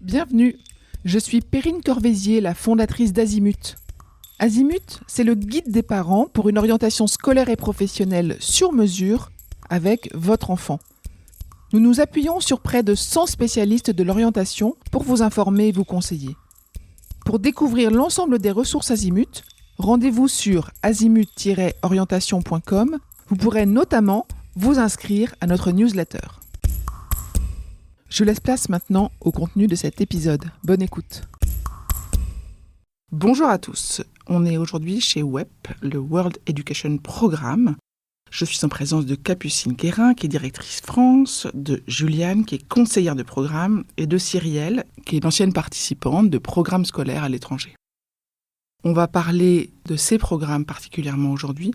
Bienvenue, je suis Perrine Corvézier, la fondatrice d'Azimut. Azimut, c'est le guide des parents pour une orientation scolaire et professionnelle sur mesure avec votre enfant. Nous nous appuyons sur près de 100 spécialistes de l'orientation pour vous informer et vous conseiller. Pour découvrir l'ensemble des ressources Azimut, rendez-vous sur azimut-orientation.com. Vous pourrez notamment vous inscrire à notre newsletter. Je laisse place maintenant au contenu de cet épisode. Bonne écoute. Bonjour à tous. On est aujourd'hui chez WEP, le World Education Programme. Je suis en présence de Capucine Guérin, qui est directrice France, de Juliane, qui est conseillère de programme, et de Cyrielle, qui est l'ancienne participante de programmes scolaires à l'étranger. On va parler de ces programmes particulièrement aujourd'hui.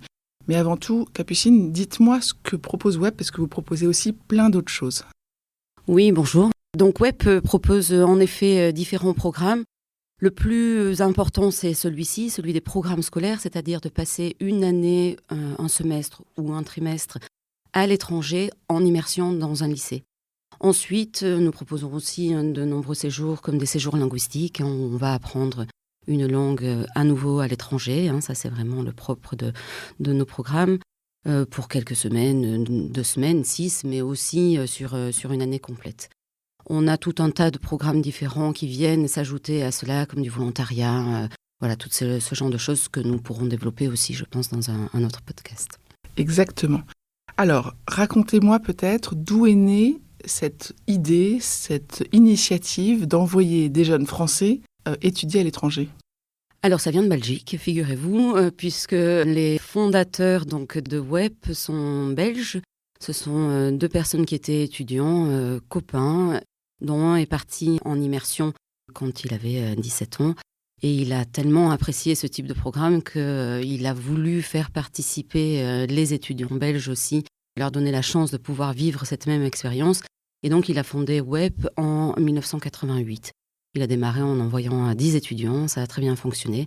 Mais avant tout, Capucine, dites-moi ce que propose WEP, parce que vous proposez aussi plein d'autres choses. Oui, bonjour. Donc WEP propose en effet différents programmes. Le plus important, c'est celui-ci, celui des programmes scolaires, c'est-à-dire de passer une année, un semestre ou un trimestre à l'étranger en immersion dans un lycée. Ensuite, nous proposons aussi de nombreux séjours comme des séjours linguistiques. On va apprendre une langue à nouveau à l'étranger. Ça, c'est vraiment le propre de nos programmes. Pour quelques semaines, 2 semaines, 6, mais aussi sur une année complète. On a tout un tas de programmes différents qui viennent s'ajouter à cela, comme du volontariat, tout ce genre de choses que nous pourrons développer aussi, je pense, dans un autre podcast. Exactement. Alors, racontez-moi peut-être d'où est née cette idée, cette initiative d'envoyer des jeunes Français étudier à l'étranger. Alors, ça vient de Belgique, figurez-vous, puisque les fondateurs de WEP sont belges. Ce sont 2 personnes qui étaient étudiants, copains, dont un est parti en immersion quand il avait 17 ans. Et il a tellement apprécié ce type de programme qu'il a voulu faire participer les étudiants belges aussi, leur donner la chance de pouvoir vivre cette même expérience. Et donc, il a fondé WEP en 1988. Il a démarré en envoyant 10 étudiants, ça a très bien fonctionné.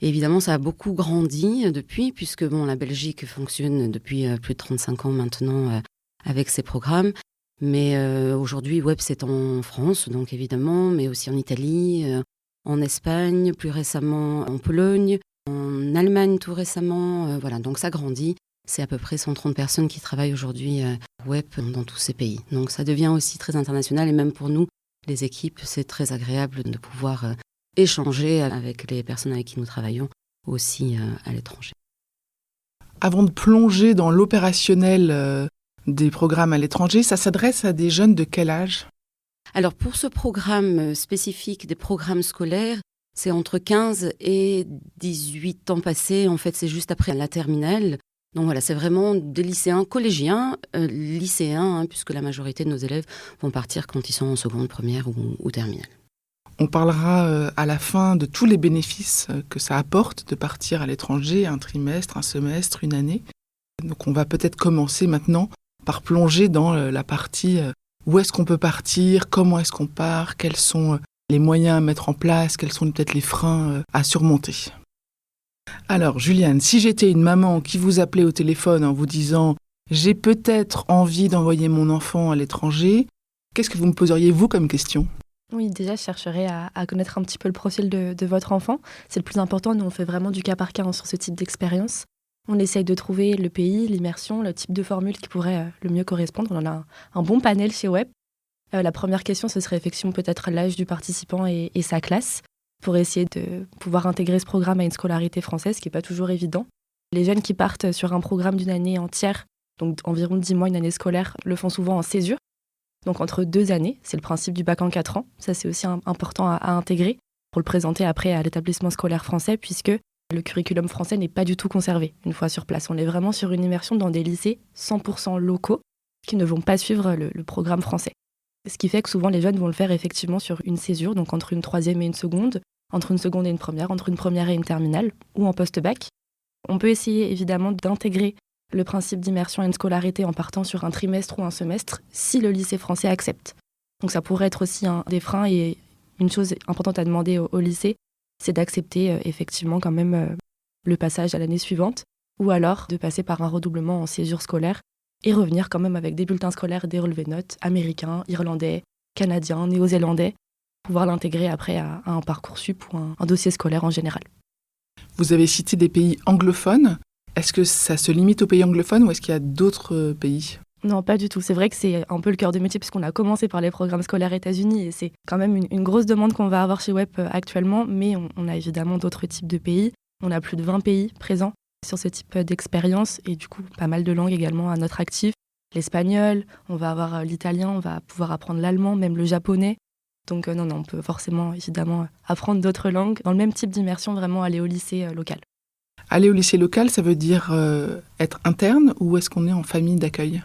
Et évidemment, ça a beaucoup grandi depuis, puisque la Belgique fonctionne depuis plus de 35 ans maintenant avec ses programmes. Mais aujourd'hui, WEP, c'est en France, donc évidemment, mais aussi en Italie, en Espagne, plus récemment en Pologne, en Allemagne tout récemment. Donc ça grandit. C'est à peu près 130 personnes qui travaillent aujourd'hui WEP dans tous ces pays. Donc ça devient aussi très international, et même pour nous, les équipes, c'est très agréable de pouvoir échanger avec les personnes avec qui nous travaillons aussi à l'étranger. Avant de plonger dans l'opérationnel des programmes à l'étranger, ça s'adresse à des jeunes de quel âge ? Alors pour ce programme spécifique des programmes scolaires, c'est entre 15 et 18 ans passés. En fait, c'est juste après la terminale. Donc voilà, c'est vraiment des lycéens, collégiens, lycéens, puisque la majorité de nos élèves vont partir quand ils sont en seconde, première ou terminale. On parlera à la fin de tous les bénéfices que ça apporte de partir à l'étranger, un trimestre, un semestre, une année. Donc on va peut-être commencer maintenant par plonger dans la partie où est-ce qu'on peut partir, comment est-ce qu'on part, quels sont les moyens à mettre en place, quels sont peut-être les freins à surmonter. Alors, Juliane, si j'étais une maman qui vous appelait au téléphone en vous disant « J'ai peut-être envie d'envoyer mon enfant à l'étranger », qu'est-ce que vous me poseriez, vous, comme question ? Oui, déjà, je chercherais à connaître un petit peu le profil de votre enfant. C'est le plus important. Nous, on fait vraiment du cas par cas sur ce type d'expérience. On essaye de trouver le pays, l'immersion, le type de formule qui pourrait le mieux correspondre. On en a un bon panel chez WEP. La première question, ce serait effectivement peut-être l'âge du participant et sa classe, pour essayer de pouvoir intégrer ce programme à une scolarité française, ce qui n'est pas toujours évident. Les jeunes qui partent sur un programme d'une année entière, donc environ 10 mois, une année scolaire, le font souvent en césure. Donc entre 2 années, c'est le principe du bac en 4 ans. Ça, c'est aussi important à intégrer pour le présenter après à l'établissement scolaire français, puisque le curriculum français n'est pas du tout conservé une fois sur place. On est vraiment sur une immersion dans des lycées 100% locaux qui ne vont pas suivre le programme français. Ce qui fait que souvent les jeunes vont le faire effectivement sur une césure, donc entre une 3e et une seconde, entre une seconde et une première, entre une première et une terminale, ou en post-bac. On peut essayer évidemment d'intégrer le principe d'immersion à une scolarité en partant sur un trimestre ou un semestre, si le lycée français accepte. Donc ça pourrait être aussi un des freins, et une chose importante à demander au lycée, c'est d'accepter effectivement quand même le passage à l'année suivante, ou alors de passer par un redoublement en césure scolaire, et revenir quand même avec des bulletins scolaires et des relevés notes américains, irlandais, canadiens, néo-zélandais, pouvoir l'intégrer après à un Parcoursup ou un dossier scolaire en général. Vous avez cité des pays anglophones. Est-ce que ça se limite aux pays anglophones ou est-ce qu'il y a d'autres pays ? Non, pas du tout. C'est vrai que c'est un peu le cœur de métier puisqu'on a commencé par les programmes scolaires États-Unis et c'est quand même une grosse demande qu'on va avoir chez WEP actuellement, mais on a évidemment d'autres types de pays. On a plus de 20 pays présents sur ce type d'expérience et du coup pas mal de langues également à notre actif. L'espagnol, on va avoir l'italien, on va pouvoir apprendre l'allemand, même le japonais. Donc non, on peut forcément évidemment apprendre d'autres langues dans le même type d'immersion, vraiment aller au lycée local. Aller au lycée local, ça veut dire être interne ou est-ce qu'on est en famille d'accueil ?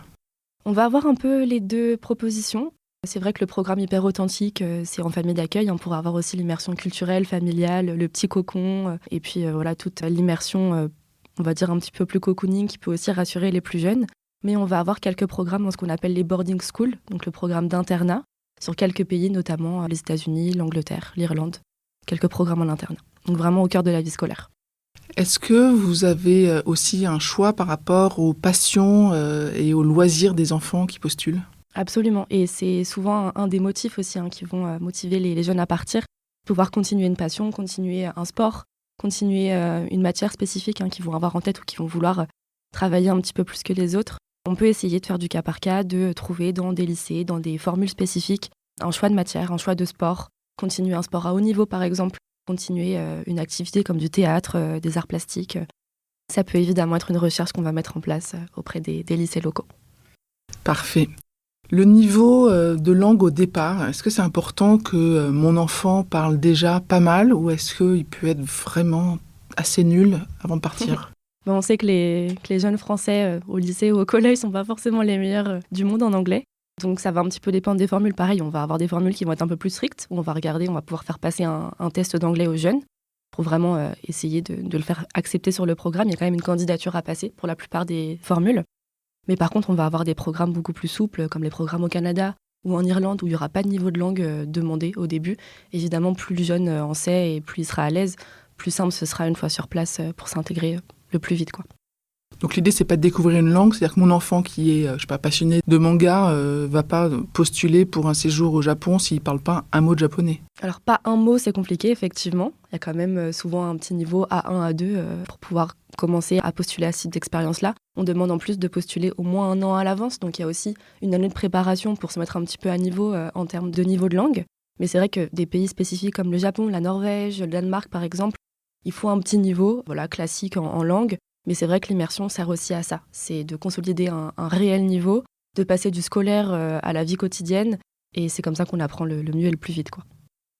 On va avoir un peu les deux propositions. C'est vrai que le programme Hyper Authentique, c'est en famille d'accueil. On pourra avoir aussi l'immersion culturelle, familiale, le petit cocon, et puis voilà, toute l'immersion, on va dire un petit peu plus cocooning, qui peut aussi rassurer les plus jeunes. Mais on va avoir quelques programmes dans ce qu'on appelle les boarding schools, donc le programme d'internat, sur quelques pays, notamment les États-Unis, l'Angleterre, l'Irlande. Quelques programmes en internat. Donc vraiment au cœur de la vie scolaire. Est-ce que vous avez aussi un choix par rapport aux passions et aux loisirs des enfants qui postulent ? Absolument. Et c'est souvent un des motifs aussi qui vont motiver les jeunes à partir. Pouvoir continuer une passion, continuer un sport, continuer une matière spécifique qu'ils vont avoir en tête ou qui vont vouloir travailler un petit peu plus que les autres. On peut essayer de faire du cas par cas, de trouver dans des lycées, dans des formules spécifiques, un choix de matière, un choix de sport, continuer un sport à haut niveau par exemple, continuer une activité comme du théâtre, des arts plastiques. Ça peut évidemment être une recherche qu'on va mettre en place auprès des lycées locaux. Parfait. Le niveau de langue au départ, est-ce que c'est important que mon enfant parle déjà pas mal ou est-ce qu'il peut être vraiment assez nul avant de partir ? On sait que les jeunes Français au lycée ou au collège ne sont pas forcément les meilleurs du monde en anglais. Donc ça va un petit peu dépendre des formules. Pareil, on va avoir des formules qui vont être un peu plus strictes, où on va regarder, on va pouvoir faire passer un test d'anglais aux jeunes pour vraiment essayer de le faire accepter sur le programme. Il y a quand même une candidature à passer pour la plupart des formules. Mais par contre, on va avoir des programmes beaucoup plus souples, comme les programmes au Canada ou en Irlande, où il n'y aura pas de niveau de langue demandé au début. Évidemment, plus le jeune en sait et plus il sera à l'aise, plus simple ce sera une fois sur place pour s'intégrer le plus vite, quoi. Donc l'idée, c'est pas de découvrir une langue, c'est-à-dire que mon enfant qui est, passionné de manga, va pas postuler pour un séjour au Japon s'il parle pas un mot de japonais. Alors pas un mot, c'est compliqué, effectivement. Il y a quand même souvent un petit niveau A1, A2 pour pouvoir commencer à postuler à ce type d'expérience-là. On demande en plus de postuler au moins un an à l'avance, donc il y a aussi une année de préparation pour se mettre un petit peu à niveau en termes de niveau de langue. Mais c'est vrai que des pays spécifiques comme le Japon, la Norvège, le Danemark par exemple, il faut un petit niveau classique en langue. Mais c'est vrai que l'immersion sert aussi à ça. C'est de consolider un réel niveau, de passer du scolaire à la vie quotidienne. Et c'est comme ça qu'on apprend le mieux et le plus vite, quoi.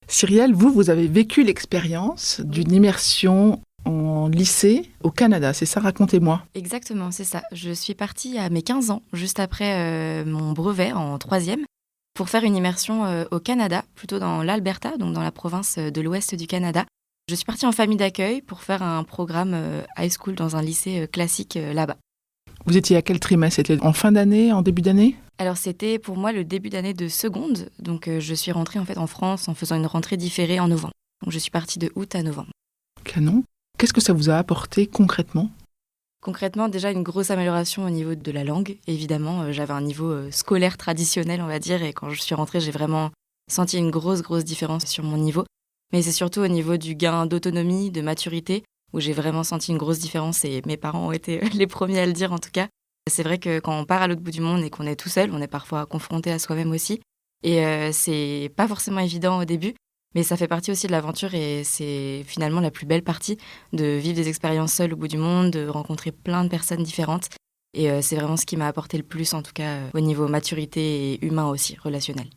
Cyrielle, vous avez vécu l'expérience d'une immersion en lycée au Canada. C'est ça, racontez-moi. Exactement, c'est ça. Je suis partie à mes 15 ans, juste après mon brevet en 3e, pour faire une immersion au Canada, plutôt dans l'Alberta, donc dans la province de l'ouest du Canada. Je suis partie en famille d'accueil pour faire un programme high school dans un lycée classique là-bas. Vous étiez à quel trimestre ? C'était en fin d'année, en début d'année ? Alors c'était pour moi le début d'année de seconde, donc je suis rentrée en fait en France en faisant une rentrée différée en novembre. Donc je suis partie de août à novembre. Canon. Qu'est-ce que ça vous a apporté concrètement ? Concrètement, déjà une grosse amélioration au niveau de la langue. Évidemment, j'avais un niveau scolaire traditionnel, on va dire, et quand je suis rentrée, j'ai vraiment senti une grosse différence sur mon niveau. Mais c'est surtout au niveau du gain d'autonomie, de maturité, où j'ai vraiment senti une grosse différence et mes parents ont été les premiers à le dire en tout cas. C'est vrai que quand on part à l'autre bout du monde et qu'on est tout seul, on est parfois confronté à soi-même aussi. Et c'est pas forcément évident au début, mais ça fait partie aussi de l'aventure et c'est finalement la plus belle partie de vivre des expériences seules au bout du monde, de rencontrer plein de personnes différentes. Et c'est vraiment ce qui m'a apporté le plus, en tout cas au niveau maturité et humain aussi, relationnel.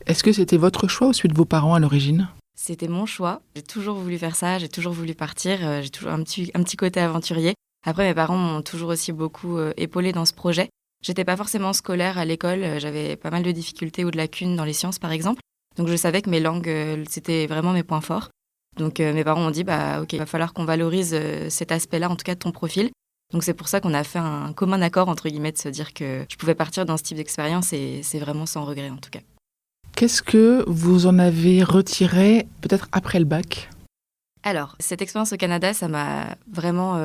Est-ce que c'était votre choix ou celui de vos parents à l'origine ? C'était mon choix. J'ai toujours voulu faire ça, j'ai toujours voulu partir. J'ai toujours un petit côté aventurier. Après, mes parents m'ont toujours aussi beaucoup épaulée dans ce projet. J'étais pas forcément scolaire à l'école. J'avais pas mal de difficultés ou de lacunes dans les sciences, par exemple. Donc, je savais que mes langues, c'était vraiment mes points forts. Donc, mes parents m'ont dit, OK, il va falloir qu'on valorise cet aspect-là, en tout cas de ton profil. Donc, c'est pour ça qu'on a fait un commun accord, entre guillemets, de se dire que je pouvais partir dans ce type d'expérience et c'est vraiment sans regret, en tout cas. Qu'est-ce que vous en avez retiré peut-être après le bac ? Alors, cette expérience au Canada, ça m'a vraiment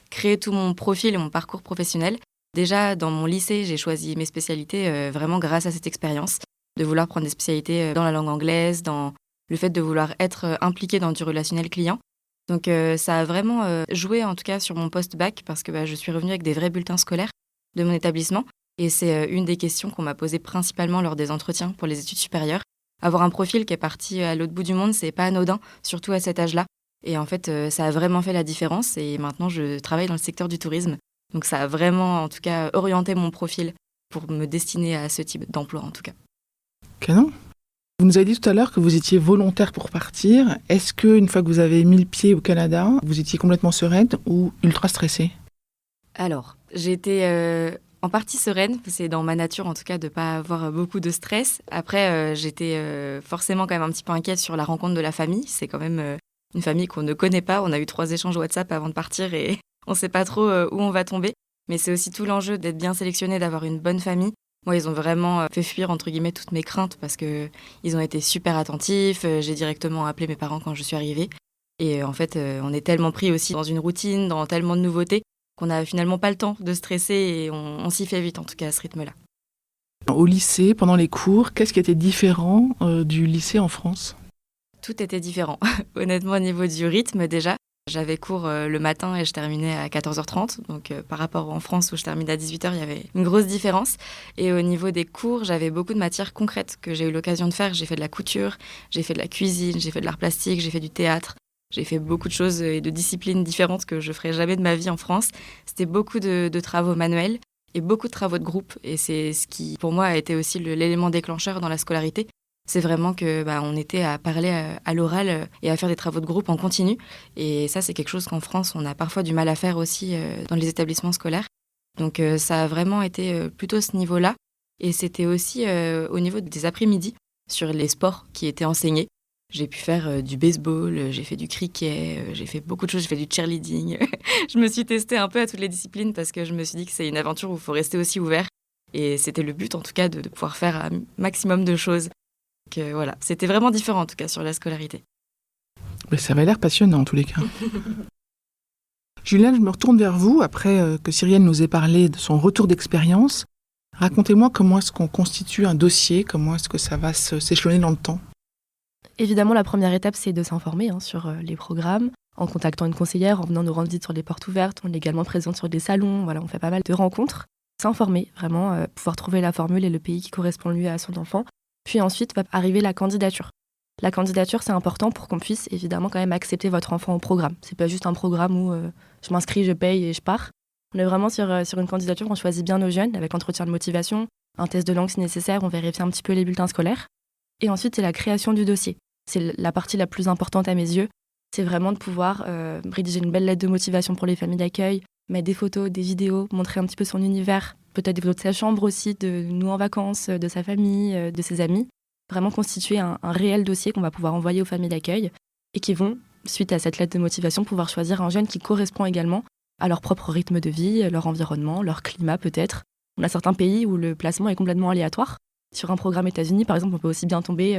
créé tout mon profil et mon parcours professionnel. Déjà, dans mon lycée, j'ai choisi mes spécialités vraiment grâce à cette expérience. de vouloir prendre des spécialités dans la langue anglaise, dans le fait de vouloir être impliqué dans du relationnel client. Donc ça a vraiment joué en tout cas sur mon post-bac parce que je suis revenue avec des vrais bulletins scolaires de mon établissement et c'est une des questions qu'on m'a posées principalement lors des entretiens pour les études supérieures. Avoir un profil qui est parti à l'autre bout du monde, c'est pas anodin, surtout à cet âge-là. Et en fait, ça a vraiment fait la différence et maintenant je travaille dans le secteur du tourisme. Donc ça a vraiment en tout cas orienté mon profil pour me destiner à ce type d'emploi en tout cas. Canon. Vous nous avez dit tout à l'heure que vous étiez volontaire pour partir. Est-ce qu'une fois que vous avez mis le pied au Canada, vous étiez complètement sereine ou ultra stressée ? Alors, j'ai été en partie sereine. C'est dans ma nature en tout cas de ne pas avoir beaucoup de stress. Après, j'étais forcément quand même un petit peu inquiète sur la rencontre de la famille. C'est quand même une famille qu'on ne connaît pas. On a eu 3 échanges WhatsApp avant de partir et on ne sait pas trop où on va tomber. Mais c'est aussi tout l'enjeu d'être bien sélectionné, d'avoir une bonne famille. Moi, ils ont vraiment fait fuir, entre guillemets, toutes mes craintes parce qu'ils ont été super attentifs. J'ai directement appelé mes parents quand je suis arrivée. Et en fait, on est tellement pris aussi dans une routine, dans tellement de nouveautés, qu'on n'a finalement pas le temps de stresser et on s'y fait vite, en tout cas, à ce rythme-là. Au lycée, pendant les cours, qu'est-ce qui était différent du lycée en France ? Tout était différent. Honnêtement, au niveau du rythme, déjà, j'avais cours le matin et je terminais à 14h30. Donc, par rapport en France où je termine à 18h, il y avait une grosse différence. Et au niveau des cours, j'avais beaucoup de matières concrètes que j'ai eu l'occasion de faire. J'ai fait de la couture, j'ai fait de la cuisine, j'ai fait de l'art plastique, j'ai fait du théâtre. J'ai fait beaucoup de choses et de disciplines différentes que je ne ferai jamais de ma vie en France. C'était beaucoup de travaux manuels et beaucoup de travaux de groupe. Et c'est ce qui, pour moi, a été aussi l'élément déclencheur dans la scolarité. C'est vraiment que on était à parler à l'oral et à faire des travaux de groupe en continu. Et ça, c'est quelque chose qu'en France, on a parfois du mal à faire aussi dans les établissements scolaires. Donc ça a vraiment été plutôt ce niveau-là. Et c'était aussi au niveau des après-midi sur les sports qui étaient enseignés. J'ai pu faire du baseball, j'ai fait du cricket, j'ai fait beaucoup de choses, j'ai fait du cheerleading. Je me suis testée un peu à toutes les disciplines parce que je me suis dit que c'est une aventure où il faut rester aussi ouvert. Et c'était le but en tout cas de pouvoir faire un maximum de choses. Donc voilà, c'était vraiment différent en tout cas sur la scolarité. Mais ça avait l'air passionnant en tous les cas. Juliane, je me retourne vers vous après que Cyrielle nous ait parlé de son retour d'expérience. Racontez-moi comment est-ce qu'on constitue un dossier, comment est-ce que ça va s'échelonner dans le temps. Évidemment, la première étape, c'est de s'informer sur les programmes, en contactant une conseillère, en venant nous rendre visite sur les portes ouvertes. On est également présente sur des salons, voilà, on fait pas mal de rencontres. S'informer, vraiment, pouvoir trouver la formule et le pays qui correspond lui à son enfant. Puis ensuite va arriver la candidature. La candidature, c'est important pour qu'on puisse évidemment quand même accepter votre enfant au programme. C'est pas juste un programme où je m'inscris, je paye et je pars. On est vraiment sur une candidature, on choisit bien nos jeunes avec l'entretien de motivation, un test de langue si nécessaire, on vérifie un petit peu les bulletins scolaires. Et ensuite, c'est la création du dossier. C'est la partie la plus importante à mes yeux. C'est vraiment de pouvoir rédiger une belle lettre de motivation pour les familles d'accueil, mettre des photos, des vidéos, montrer un petit peu son univers, peut-être des photos de sa chambre aussi, de nous en vacances, de sa famille, de ses amis. Vraiment constituer un réel dossier qu'on va pouvoir envoyer aux familles d'accueil et qui vont, suite à cette lettre de motivation, pouvoir choisir un jeune qui correspond également à leur propre rythme de vie, leur environnement, leur climat peut-être. On a certains pays où le placement est complètement aléatoire. Sur un programme États-Unis, par exemple, on peut aussi bien tomber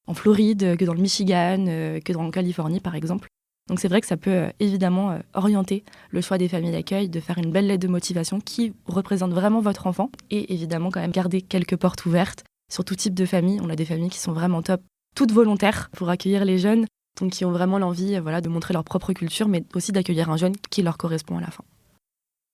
en Floride que dans le Michigan, que en Californie, par exemple. Donc c'est vrai que ça peut évidemment orienter le choix des familles d'accueil, de faire une belle lettre de motivation qui représente vraiment votre enfant et évidemment quand même garder quelques portes ouvertes sur tout type de famille. On a des familles qui sont vraiment top, toutes volontaires pour accueillir les jeunes, donc qui ont vraiment l'envie de montrer leur propre culture, mais aussi d'accueillir un jeune qui leur correspond à la fin.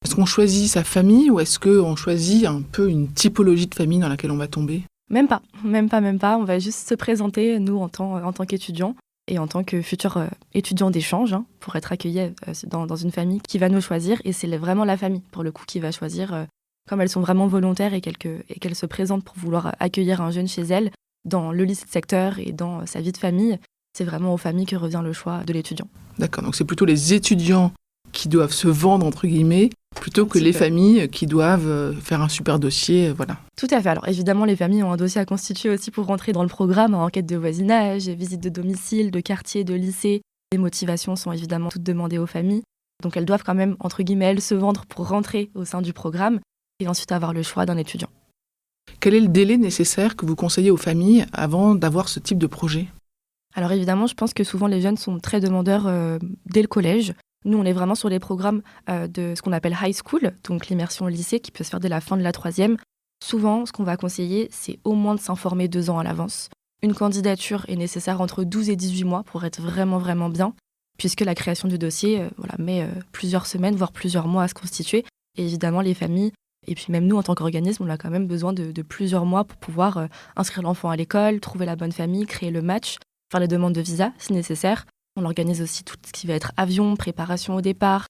Est-ce qu'on choisit sa famille ou est-ce qu'on choisit un peu une typologie de famille dans laquelle on va tomber ? Même pas. On va juste se présenter, nous, en tant qu'étudiants et en tant que futurs étudiants d'échange, pour être accueillis dans une famille qui va nous choisir. Et c'est vraiment la famille, pour le coup, qui va choisir, comme elles sont vraiment volontaires et qu'elles se présentent pour vouloir accueillir un jeune chez elles, dans le lycée de secteur et dans sa vie de famille. C'est vraiment aux familles que revient le choix de l'étudiant. D'accord, donc c'est plutôt les étudiants qui doivent se vendre, entre guillemets, plutôt que les familles qui doivent faire un super dossier, voilà. Tout à fait. Alors évidemment, les familles ont un dossier à constituer aussi pour rentrer dans le programme, enquête de voisinage, visite de domicile, de quartier, de lycée. Les motivations sont évidemment toutes demandées aux familles. Donc elles doivent quand même, entre guillemets, elles se vendre pour rentrer au sein du programme et ensuite avoir le choix d'un étudiant. Quel est le délai nécessaire que vous conseillez aux familles avant d'avoir ce type de projet ? Alors évidemment, je pense que souvent les jeunes sont très demandeurs dès le collège. Nous, on est vraiment sur les programmes de ce qu'on appelle high school, donc l'immersion au lycée, qui peut se faire dès la fin de la 3e. Souvent, ce qu'on va conseiller, c'est au moins de s'informer 2 ans à l'avance. Une candidature est nécessaire entre 12 et 18 mois pour être vraiment, vraiment bien, puisque la création du dossier met plusieurs semaines, voire plusieurs mois à se constituer. Et évidemment, les familles, et puis même nous, en tant qu'organisme, on a quand même besoin de plusieurs mois pour pouvoir inscrire l'enfant à l'école, trouver la bonne famille, créer le match, faire les demandes de visa si nécessaire. On organise aussi tout ce qui va être avion, préparation au départ,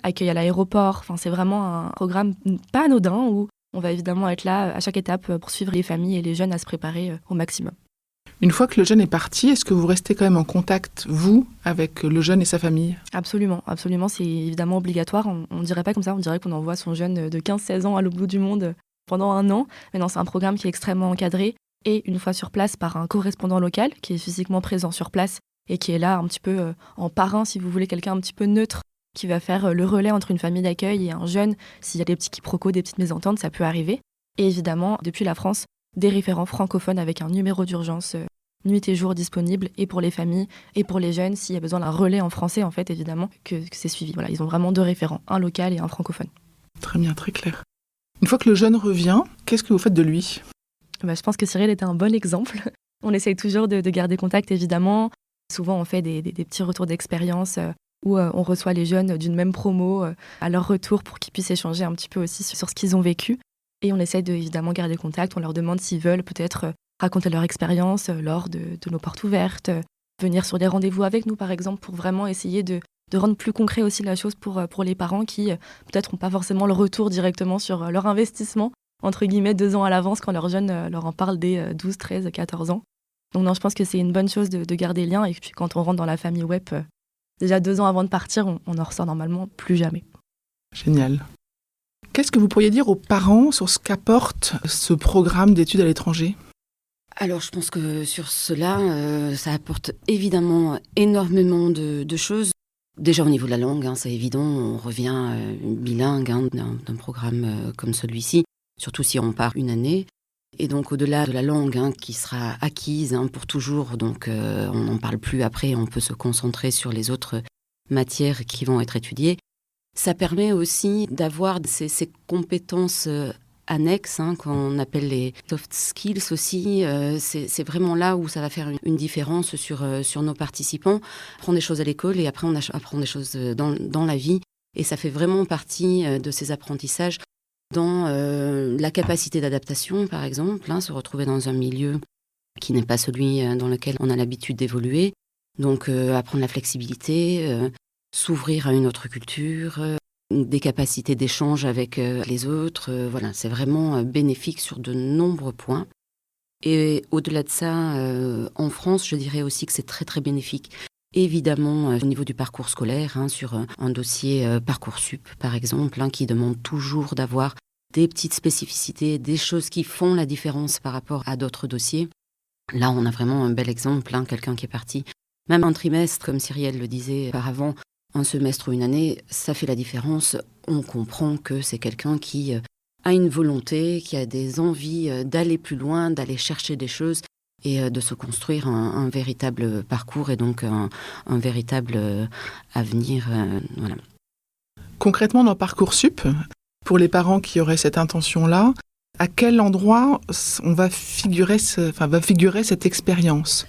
accueil à l'aéroport. Enfin, c'est vraiment un programme pas anodin où on va évidemment être là à chaque étape pour suivre les familles et les jeunes à se préparer au maximum. Une fois que le jeune est parti, est-ce que vous restez quand même en contact, vous, avec le jeune et sa famille ? Absolument, absolument, c'est évidemment obligatoire. On ne dirait pas comme ça, on dirait qu'on envoie son jeune de 15-16 ans à l'autre bout du monde pendant 1 an. Mais non, c'est un programme qui est extrêmement encadré et une fois sur place par un correspondant local qui est physiquement présent sur place et qui est là un petit peu en parrain, si vous voulez, quelqu'un un petit peu neutre qui va faire le relais entre une famille d'accueil et un jeune. S'il y a des petits quiproquos, des petites mésententes, ça peut arriver. Et évidemment, depuis la France, des référents francophones avec un numéro d'urgence nuit et jour disponible, et pour les familles et pour les jeunes, s'il y a besoin d'un relais en français, en fait, évidemment, que c'est suivi. Voilà, ils ont vraiment 2 référents, un local et un francophone. Très bien, très clair. Une fois que le jeune revient, qu'est-ce que vous faites de lui ? Je pense que Cyril était un bon exemple. On essaye toujours de garder contact, évidemment. Souvent, on fait des petits retours d'expérience où on reçoit les jeunes d'une même promo à leur retour pour qu'ils puissent échanger un petit peu aussi sur ce qu'ils ont vécu. Et on essaye de, évidemment, garder contact. On leur demande s'ils veulent peut-être raconter leur expérience lors de nos portes ouvertes, venir sur des rendez-vous avec nous, par exemple, pour vraiment essayer de rendre plus concret aussi la chose pour les parents qui, peut-être, n'ont pas forcément le retour directement sur leur investissement, entre guillemets, 2 ans à l'avance, quand leurs jeunes leur en parlent dès 12, 13, 14 ans. Donc non, je pense que c'est une bonne chose de garder le lien. Et puis quand on rentre dans la famille WEP, déjà 2 ans avant de partir, on en ressort normalement plus jamais. Génial. Qu'est-ce que vous pourriez dire aux parents sur ce qu'apporte ce programme d'études à l'étranger ? Alors, je pense que sur cela, ça apporte évidemment énormément de choses. Déjà au niveau de la langue, c'est évident, on revient bilingue d'un programme comme celui-ci, surtout si on part 1 année. Et donc au-delà de la langue qui sera acquise pour toujours, donc on n'en parle plus après, on peut se concentrer sur les autres matières qui vont être étudiées. Ça permet aussi d'avoir ces compétences annexes qu'on appelle les soft skills aussi. C'est vraiment là où ça va faire une différence sur nos participants. Apprendre des choses à l'école et après on apprend des choses dans la vie. Et ça fait vraiment partie de ces apprentissages dans la capacité d'adaptation, par exemple, se retrouver dans un milieu qui n'est pas celui dans lequel on a l'habitude d'évoluer. Donc apprendre la flexibilité, s'ouvrir à une autre culture, des capacités d'échange avec les autres. Voilà, c'est vraiment bénéfique sur de nombreux points. Et au-delà de ça, en France, je dirais aussi que c'est très très bénéfique. Évidemment, au niveau du parcours scolaire, sur un dossier Parcoursup, par exemple, qui demande toujours d'avoir des petites spécificités, des choses qui font la différence par rapport à d'autres dossiers. Là, on a vraiment un bel exemple, quelqu'un qui est parti. Même un trimestre, comme Cyrielle le disait auparavant, un semestre ou 1 année, ça fait la différence. On comprend que c'est quelqu'un qui a une volonté, qui a des envies d'aller plus loin, d'aller chercher des choses et de se construire un véritable parcours et donc un véritable avenir. Voilà. Concrètement, dans Parcoursup, pour les parents qui auraient cette intention-là, à quel endroit va figurer cette expérience ?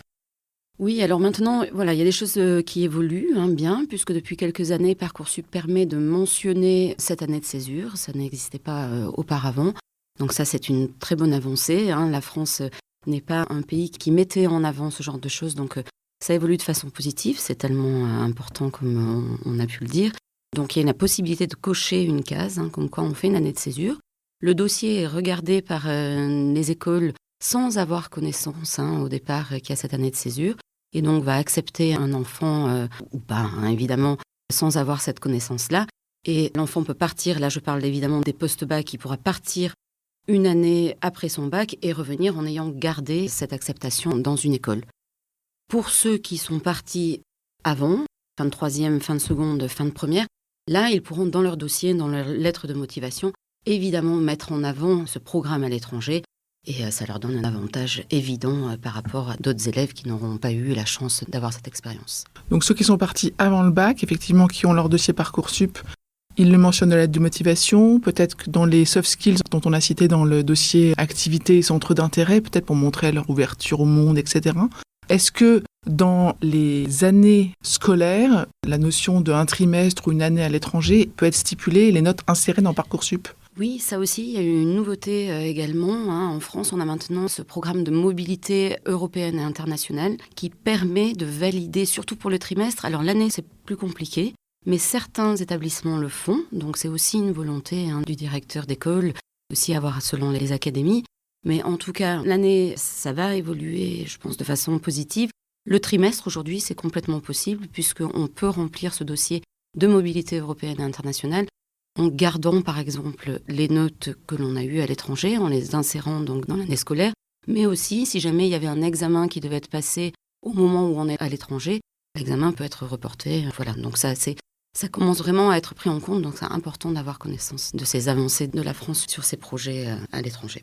Oui, alors maintenant, voilà, il y a des choses qui évoluent bien, puisque depuis quelques années, Parcoursup permet de mentionner cette année de césure. Ça n'existait pas auparavant. Donc ça, c'est une très bonne avancée. La France n'est pas un pays qui mettait en avant ce genre de choses. Donc ça évolue de façon positive. C'est tellement important comme on a pu le dire. Donc il y a la possibilité de cocher une case, comme quoi on fait une année de césure. Le dossier est regardé par les écoles sans avoir connaissance au départ qu'il y a cette année de césure. Et donc va accepter un enfant, ou pas, évidemment, sans avoir cette connaissance-là. Et l'enfant peut partir, là je parle évidemment des post-bac, il pourra partir 1 année après son bac et revenir en ayant gardé cette acceptation dans une école. Pour ceux qui sont partis avant, fin de 3e, fin de seconde, fin de première, là ils pourront dans leur dossier, dans leur lettre de motivation, évidemment mettre en avant ce programme à l'étranger. Et ça leur donne un avantage évident par rapport à d'autres élèves qui n'auront pas eu la chance d'avoir cette expérience. Donc ceux qui sont partis avant le bac, effectivement, qui ont leur dossier Parcoursup, Il le mentionne de l'aide de motivation, peut-être que dans les soft skills dont on a cité dans le dossier activités et centres d'intérêt, peut-être pour montrer leur ouverture au monde, etc. Est-ce que dans les années scolaires, la notion d'un trimestre ou une année à l'étranger peut être stipulée et les notes insérées dans Parcoursup ? Oui, ça aussi, il y a eu une nouveauté également. En France, on a maintenant ce programme de mobilité européenne et internationale qui permet de valider, surtout pour le trimestre. Alors l'année, c'est plus compliqué, mais certains établissements le font. Donc c'est aussi une volonté du directeur d'école, aussi à voir selon les académies. Mais en tout cas, l'année, ça va évoluer, je pense, de façon positive. Le trimestre, aujourd'hui, c'est complètement possible puisqu'on peut remplir ce dossier de mobilité européenne et internationale en gardant, par exemple, les notes que l'on a eues à l'étranger, en les insérant donc dans l'année scolaire. Mais aussi, si jamais il y avait un examen qui devait être passé au moment où on est à l'étranger, l'examen peut être reporté. Voilà, donc ça commence vraiment à être pris en compte. Donc c'est important d'avoir connaissance de ces avancées de la France sur ces projets à l'étranger.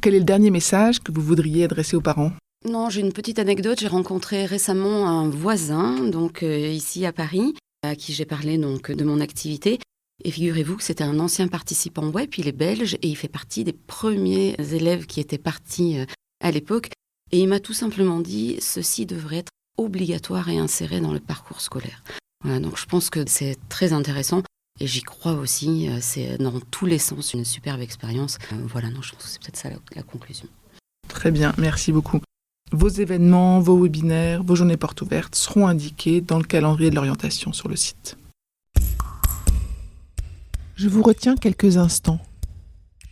Quel est le dernier message que vous voudriez adresser aux parents ? Non, j'ai une petite anecdote. J'ai rencontré récemment un voisin, donc ici à Paris, à qui j'ai parlé donc de mon activité. Et figurez-vous que c'était un ancien participant web, il est belge et il fait partie des premiers élèves qui étaient partis à l'époque. Et il m'a tout simplement dit, ceci devrait être obligatoire et inséré dans le parcours scolaire. Voilà, donc je pense que c'est très intéressant. Et j'y crois aussi, c'est dans tous les sens une superbe expérience. Voilà, non, je pense que c'est peut-être ça la conclusion. Très bien, merci beaucoup. Vos événements, vos webinaires, vos journées portes ouvertes seront indiqués dans le calendrier de l'orientation sur le site. Je vous retiens quelques instants.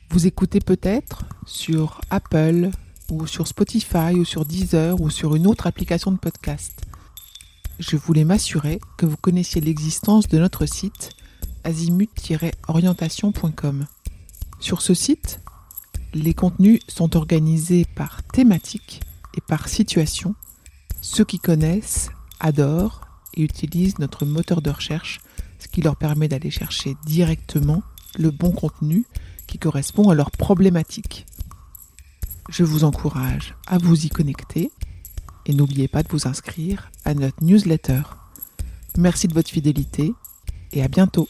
Vous écoutez peut-être sur Apple ou sur Spotify ou sur Deezer ou sur une autre application de podcast. Je voulais m'assurer que vous connaissiez l'existence de notre site azimut-orientation.com. Sur ce site, les contenus sont organisés par thématique et par situation. Ceux qui connaissent adorent et utilisent notre moteur de recherche, ce qui leur permet d'aller chercher directement le bon contenu qui correspond à leur problématique. Je vous encourage à vous y connecter et n'oubliez pas de vous inscrire à notre newsletter. Merci de votre fidélité et à bientôt.